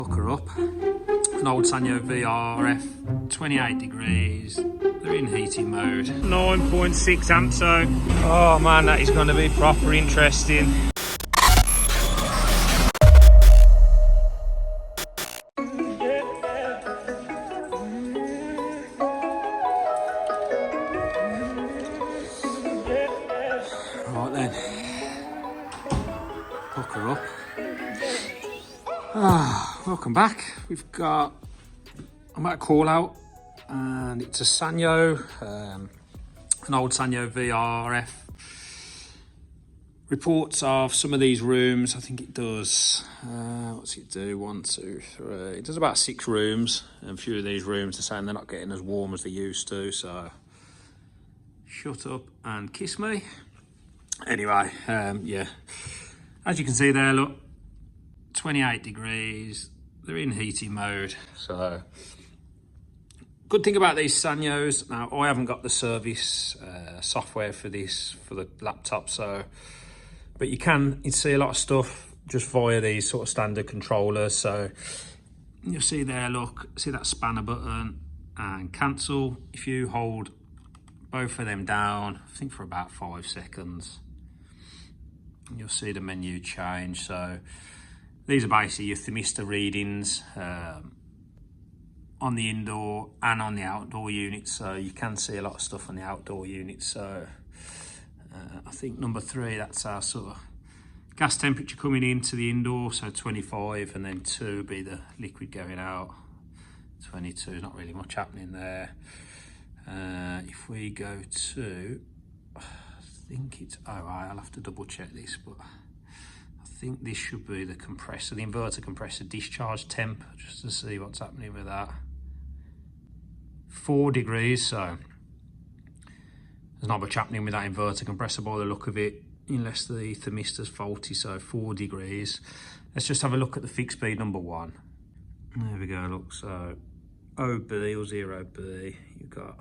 Hook her up. An old Sanyo VRF, 28 degrees. They're in heating mode. 9.6 amps though. Oh man, that is going to be proper interesting. Right then, hook her up. Welcome back. I'm at a call out and it's a Sanyo, an old Sanyo VRF. Reports of some of these rooms, I think it does, what's it do? 1, 2, 3, it does about 6 rooms. And a few of these rooms are saying they're not getting as warm as they used to, so shut up and kiss me. Anyway, yeah, as you can see there, look, 28 degrees, they're in heating mode. So good thing about these Sanyos, now I haven't got the service software for this for the laptop, so but you see a lot of stuff just via these sort of standard controllers. So you'll see there, look, see that spanner button and cancel. If you hold both of them down, I think for about 5 seconds, you'll see the menu change. So these are basically your thermistor readings on the indoor and on the outdoor unit. So you can see a lot of stuff on the outdoor unit. So I think number 3, that's our sort of gas temperature coming into the indoor, so 25, and then 2 be the liquid going out. 22, not really much happening there. If we go to, I think it's, oh right, I'll have to double check this, but I think this should be the compressor, the inverter compressor discharge temp, just to see what's happening with that. 4 degrees, so there's not much happening with that inverter compressor by the look of it, unless the thermistor's faulty. So 4 degrees. Let's just have a look at the fixed speed number 1. There we go, look, so OB or 0B, you've got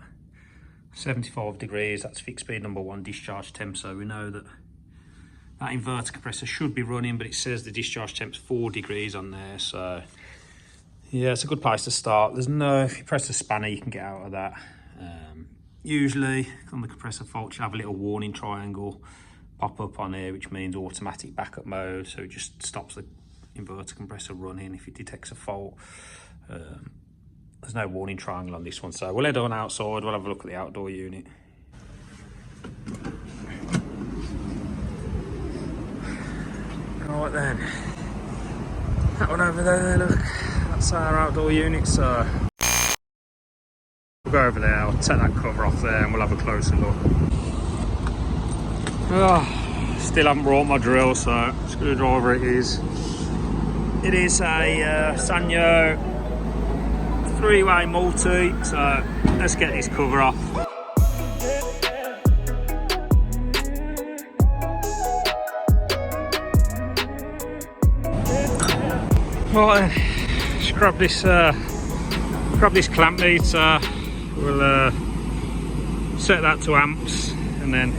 75 degrees, that's fixed speed number 1 discharge temp. So we know that that inverter compressor should be running, but it says the discharge temp's 4 degrees on there. So yeah, it's a good place to start. There's no, if you press the spanner, you can get out of that. Usually on the compressor fault, you have a little warning triangle pop up on here, which means automatic backup mode. So it just stops the inverter compressor running if it detects a fault. There's no warning triangle on this one. So we'll head on outside, we'll have a look at the outdoor unit. Right then, that one over there, look, that's our outdoor unit. So we'll go over there, I'll take that cover off there and we'll have a closer look. Oh, still haven't brought my drill, so screwdriver it is. It is a Sanyo 3-way multi, so let's get this cover off. Right then, just grab this clamp meter. We'll set that to amps, and then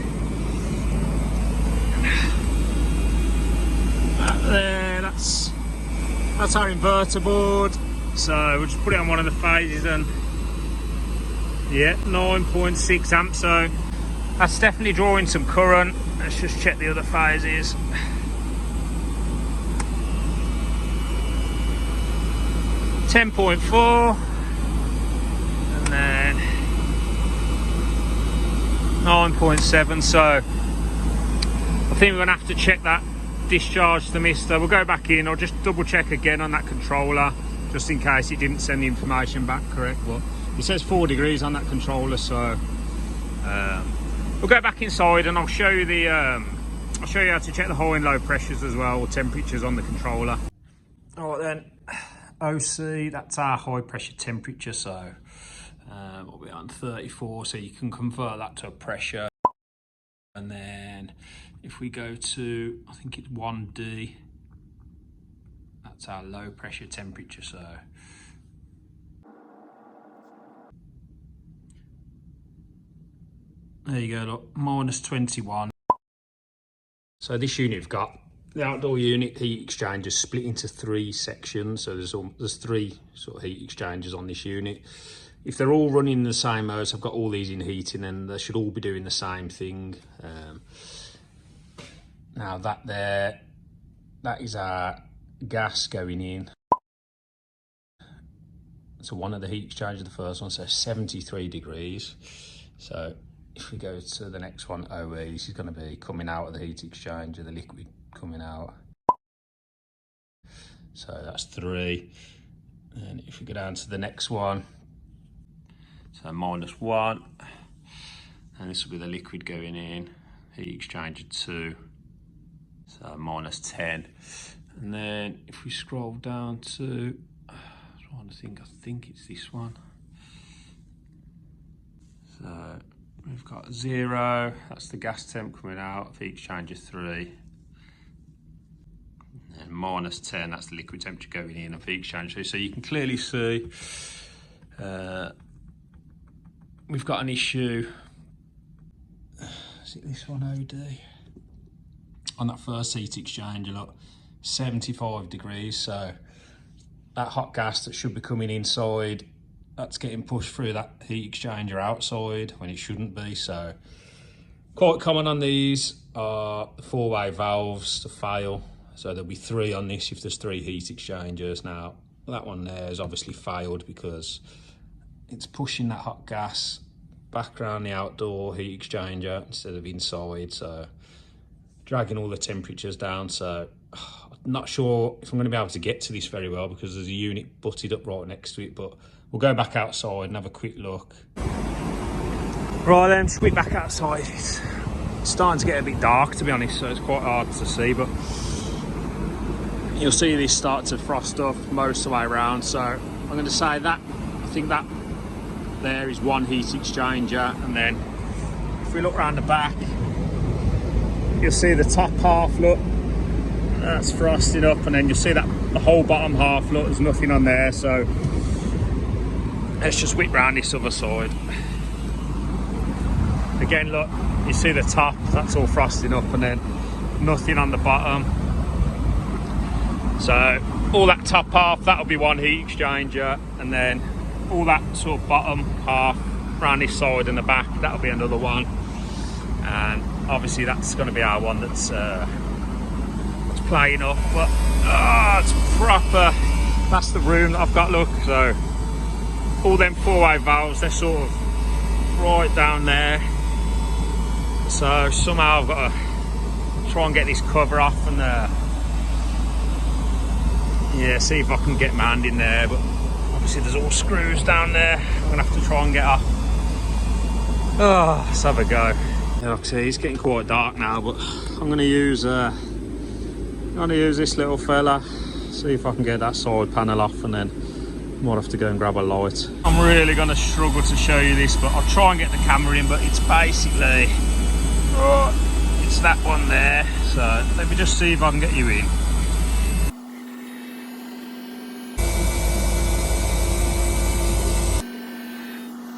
there, that's our inverter board. So we'll just put it on one of the phases, and yeah, 9.6 amps. So that's definitely drawing some current. Let's just check the other phases. .4, and then 9.7. So I think we're gonna have to check that discharge thermistor. We'll go back in, I'll just double check again on that controller just in case it didn't send the information back correct. But it says 4 degrees on that controller, so we'll go back inside and I'll show you I'll show you how to check the high and low pressures as well, or temperatures on the controller. All right then, OC, that's our high pressure temperature. So what we're on 34, so you can convert that to a pressure. And then if we go to, I think it's 1D, that's our low pressure temperature. So there you go, look, -21. So this unit we've got The outdoor unit heat exchanger is split into 3 sections, so there's 3 sort of heat exchangers on this unit. If they're all running the same mode, so I've got all these in heating, and they should all be doing the same thing. Now that is our gas going in. So one of the heat exchangers, the first one, so 73 degrees. So if we go to the next one, OE, this is going to be coming out of the heat exchanger, the liquid coming out. So that's 3. And if we go down to the next one, so -1, and this will be the liquid going in, heat exchanger 2, so -10. And then if we scroll down to, I think it's this one. So we've got 0, that's the gas temp coming out of heat exchanger 3. And -10, that's the liquid temperature going in of heat exchanger. So you can clearly see we've got an issue. Is it this one, OD? On that first heat exchanger, look, 75 degrees. So that hot gas that should be coming inside, that's getting pushed through that heat exchanger outside when it shouldn't be. So quite common on these are the 4-way valves to fail. So there'll be 3 on this if there's 3 heat exchangers. Now that one there has obviously failed because it's pushing that hot gas back around the outdoor heat exchanger instead of inside, so dragging all the temperatures down. So I'm not sure if I'm going to be able to get to this very well because there's a unit butted up right next to it, but we'll go back outside and have a quick look. Right then, just went back outside. It's starting to get a bit dark, to be honest, so it's quite hard to see, but you'll see this start to frost off most of the way around. So I'm going to say that I think that there is one heat exchanger, and then if we look around the back, you'll see the top half, look, that's frosted up, and then you'll see that the whole bottom half, look, there's nothing on there. So let's just whip round this other side. Again, look, you see the top, that's all frosting up, and then nothing on the bottom. So all that top half, that'll be one heat exchanger, and then all that sort of bottom half around this side and the back, that'll be another one. And obviously that's going to be our one that's playing up, but it's proper. That's the room that I've got, look. So all them 4-way valves, they're sort of right down there. So somehow I've got to try and get this cover off and yeah, see if I can get my hand in there, but obviously there's all screws down there I'm gonna have to try and get off. Let's have a go. Yeah, like I say, it's getting quite dark now, but I'm gonna use this little fella, see if I can get that side panel off, and then might have to go and grab a light. I'm really gonna struggle to show you this, but I'll try and get the camera in, but it's basically it's that one there. So let me just see if I can get you in.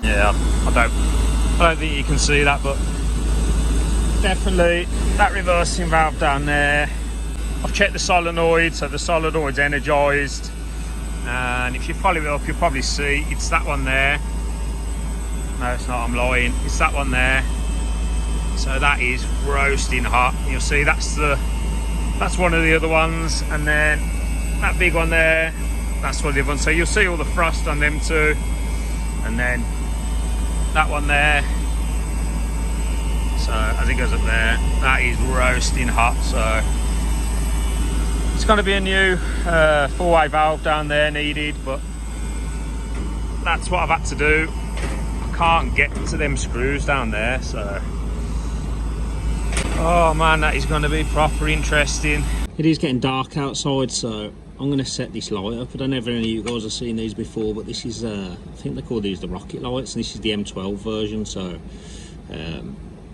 Yeah, I don't think you can see that, but definitely that reversing valve down there. I've checked the solenoid, so the solenoid's energised, and if you follow it up, you'll probably see it's that one there. No, it's not, I'm lying. It's that one there. So that is roasting hot. You'll see that's one of the other ones, and then that big one there, that's one of the other ones. So you'll see all the frost on them too, and then that one there. So as it goes up there, that is roasting hot. So it's going to be a new 4-way valve down there needed, but that's what I've had to do. I can't get to them screws down there, so oh man, that is going to be proper interesting. It is getting dark outside, so I'm going to set this light up. I don't know if any of you guys have seen these before, but this is I think they call these the rocket lights, and this is the M12 version. So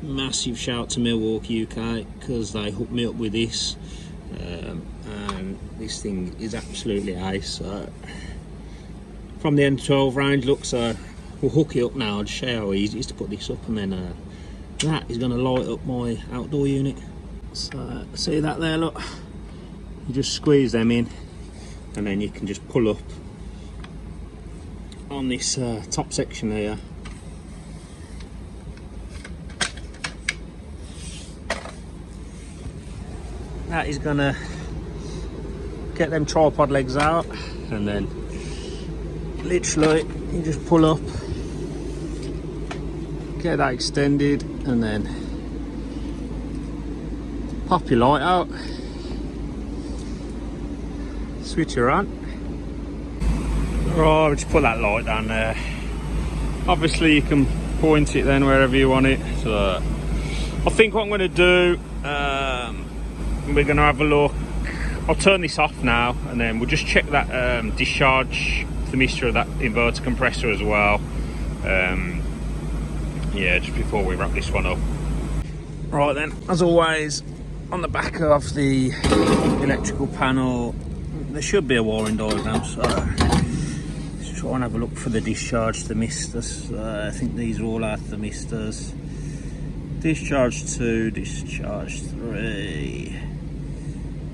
massive shout to Milwaukee, UK, because they hooked me up with this, and this thing is absolutely ace. So from the M12 range, look, so we'll hook it up now. I'll just show you how easy it is to put this up, and then that is going to light up my outdoor unit. So see that there, look, You just squeeze them in, and then you can just pull up on this top section here. That is gonna get them tripod legs out, and then literally you just pull up, get that extended, and then pop your light out, switch her on. Right, just put that light down there. Obviously you can point it then wherever you want it. So I think what I'm going to do, we're going to have a look. I'll turn this off now, and then we'll just check that discharge thermistor of that inverter compressor as well. Yeah, just before we wrap this one up. Right then, as always, on the back of the electrical panel, there should be a wiring diagram, so let's try and have a look for the discharge thermistors. I think these are all our thermistors. Discharge 2, discharge 3.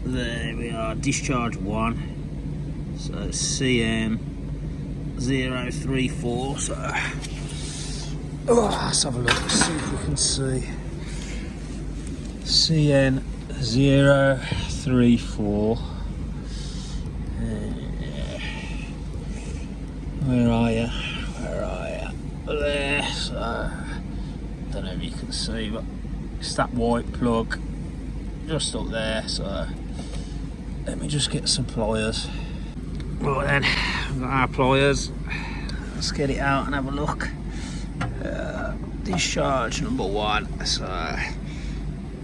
There we are, discharge 1. So CM034. So let's have a look, see if we can see. CN034. Where are you? Where are you? There. So, don't know if you can see, but it's that white plug just up there. So let me just get some pliers. Right then, we've got our pliers. Let's get it out and have a look. Discharge number 1. So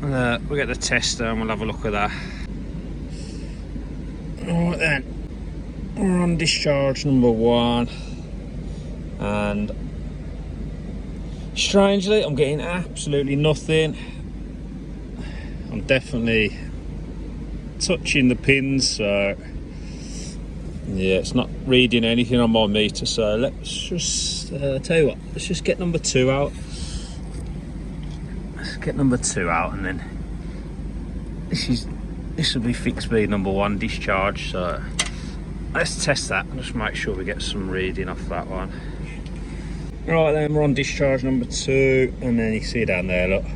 we'll get the tester and we'll have a look at that. Right then, we're on discharge number 1, and strangely I'm getting absolutely nothing. I'm definitely touching the pins, so yeah, it's not reading anything on my meter. So let's just tell you what, let's just get number 2 out. Let's get number 2 out, and then this will be fixed speed number 1 discharge. So let's test that and just make sure we get some reading off that one. Right then, we're on discharge number 2, and then you see down there, look,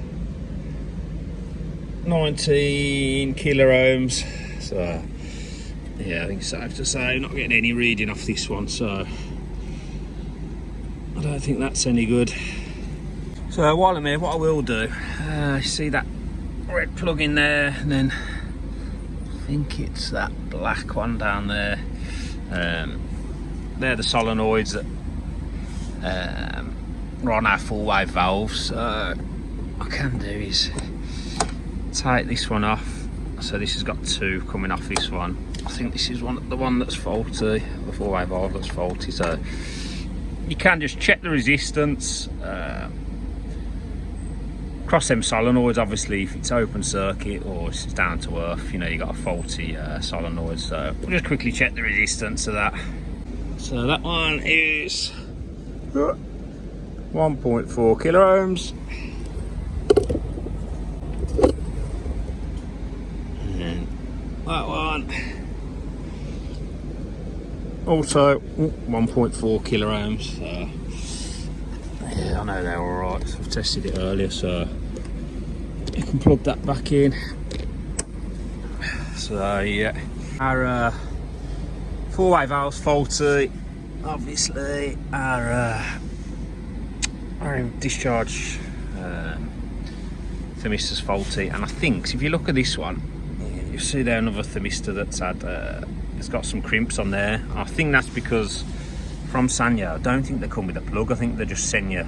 19 kilo ohms. So yeah, I think it's safe to say not getting any reading off this one, so I don't think that's any good. So while I'm here, what I will do, see that red plug in there, and then I think it's that black one down there. They're the solenoids that are on our full wave valves. So what I can do is take this one off. So this has got 2 coming off this one. I think this is the one that's faulty, the full wave valve that's faulty. So you can just check the resistance. Cross them solenoids, obviously if it's open circuit or it's down to earth, you know, you got a faulty solenoid. So we'll just quickly check the resistance of that. So that one is 1.4 kilo ohms. And that one also 1.4 kilo ohms. So yeah, I know they're alright, so I've tested it earlier, so you can plug that back in. So yeah, our full wave valve's faulty, obviously our discharge thermistor's faulty, and I think if you look at this one, you see there another thermistor that's had it's got some crimps on there. I think that's because from Sanyo, I don't think they come with a plug. I think they just send you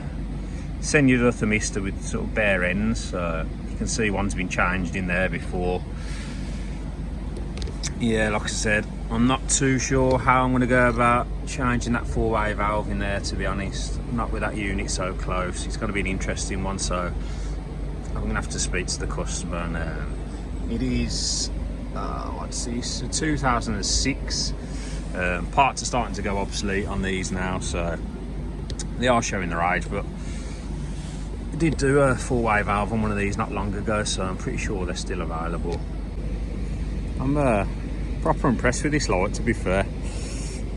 the thermistor with sort of bare ends. So you can see one's been changed in there before. Yeah, like I said, I'm not too sure how I'm going to go about changing that 4-way valve in there, to be honest. Not with that unit so close. It's going to be an interesting one, so I'm going to have to speak to the customer. And it is, what's this, a 2006. Parts are starting to go obsolete on these now, so they are showing their age, but I did do a 4-way valve on one of these not long ago, so I'm pretty sure they're still available. I'm Proper impressed with this light, to be fair.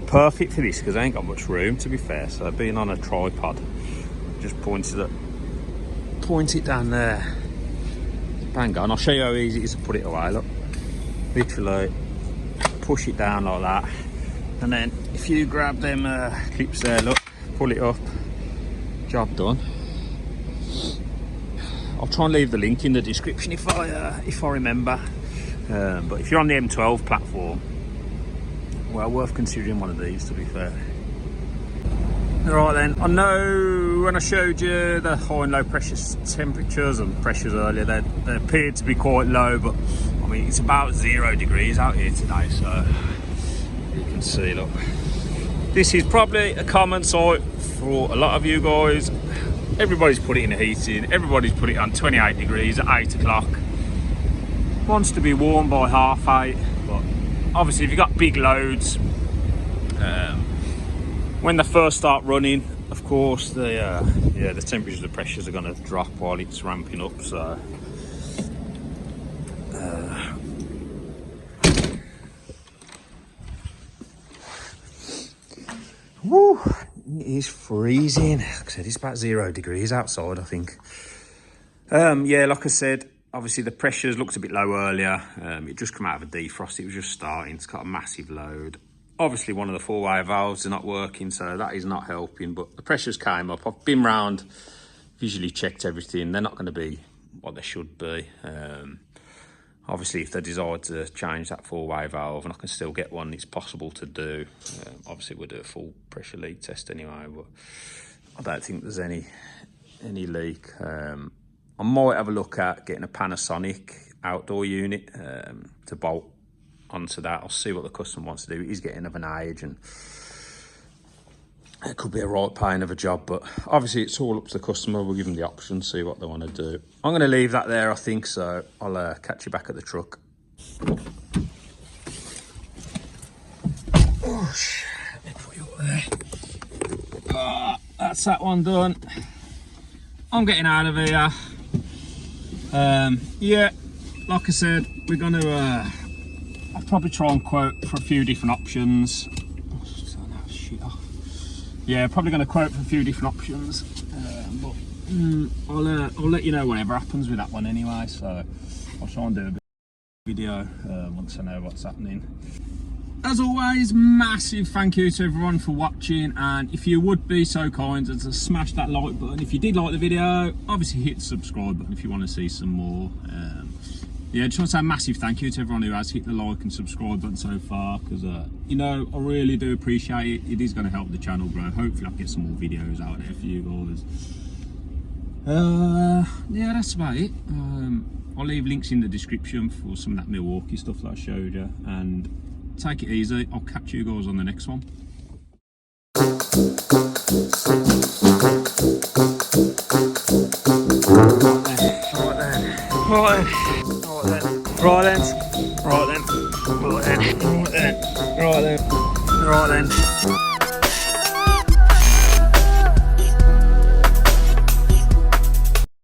Perfect for this because I ain't got much room, to be fair. So being on a tripod, just point it down there. Bang on. I'll show you how easy it is to put it away. Look, literally push it down like that, and then if you grab them clips there, look, pull it up. Job done. I'll try and leave the link in the description if I remember. But if you're on the M12 platform, well, worth considering one of these, to be fair. Right then, I know when I showed you the high and low pressure temperatures and pressures earlier, they appeared to be quite low, but I mean it's about 0 degrees out here today, so you can see, look, this is probably a common sight for a lot of you guys. Everybody's put it in the heating, everybody's put it on 28 degrees at 8 o'clock. Wants to be warm by 8:30, but obviously if you've got big loads, when they first start running, of course, the temperatures, the pressures are going to drop while it's ramping up. So woo, it is freezing. Like I said, it's about 0 degrees outside, I think. Yeah, like I said, obviously the pressures looked a bit low earlier. It just come out of a defrost. It was just starting. It's got a massive load. Obviously one of the four-way valves are not working, so that is not helping, but the pressures came up. I've been round, visually checked everything. They're not going to be what they should be. Obviously if they decide to change that four-way valve, and I can still get one, it's possible to do. Obviously we'll do a full pressure leak test anyway, but I don't think there's any leak. I might have a look at getting a Panasonic outdoor unit to bolt onto that. I'll see what the customer wants to do. He's getting of an age, and it could be a right pain of a job, but obviously it's all up to the customer. We'll give them the option, see what they want to do. I'm going to leave that there, I think, so I'll catch you back at the truck. Oh, let me put you up there. Oh, that's that one done. I'm getting out of here. Yeah, like I said, we're going to I'll probably try and quote for a few different options. Yeah, probably going to quote for a few different options, but I'll let you know whatever happens with that one anyway. So I'll try and do a bit of video once I know what's happening. As always, massive thank you to everyone for watching, and if you would be so kind as to smash that like button if you did like the video. Obviously hit the subscribe button if you want to see some more. Yeah, just want to say a massive thank you to everyone who has hit the like and subscribe button so far, because you know, I really do appreciate it. It is going to help the channel grow. Hopefully I'll get some more videos out there for you guys. Yeah, that's about it. I'll leave links in the description for some of that Milwaukee stuff that I showed you, and take it easy. I'll catch you guys on the next one. Right then.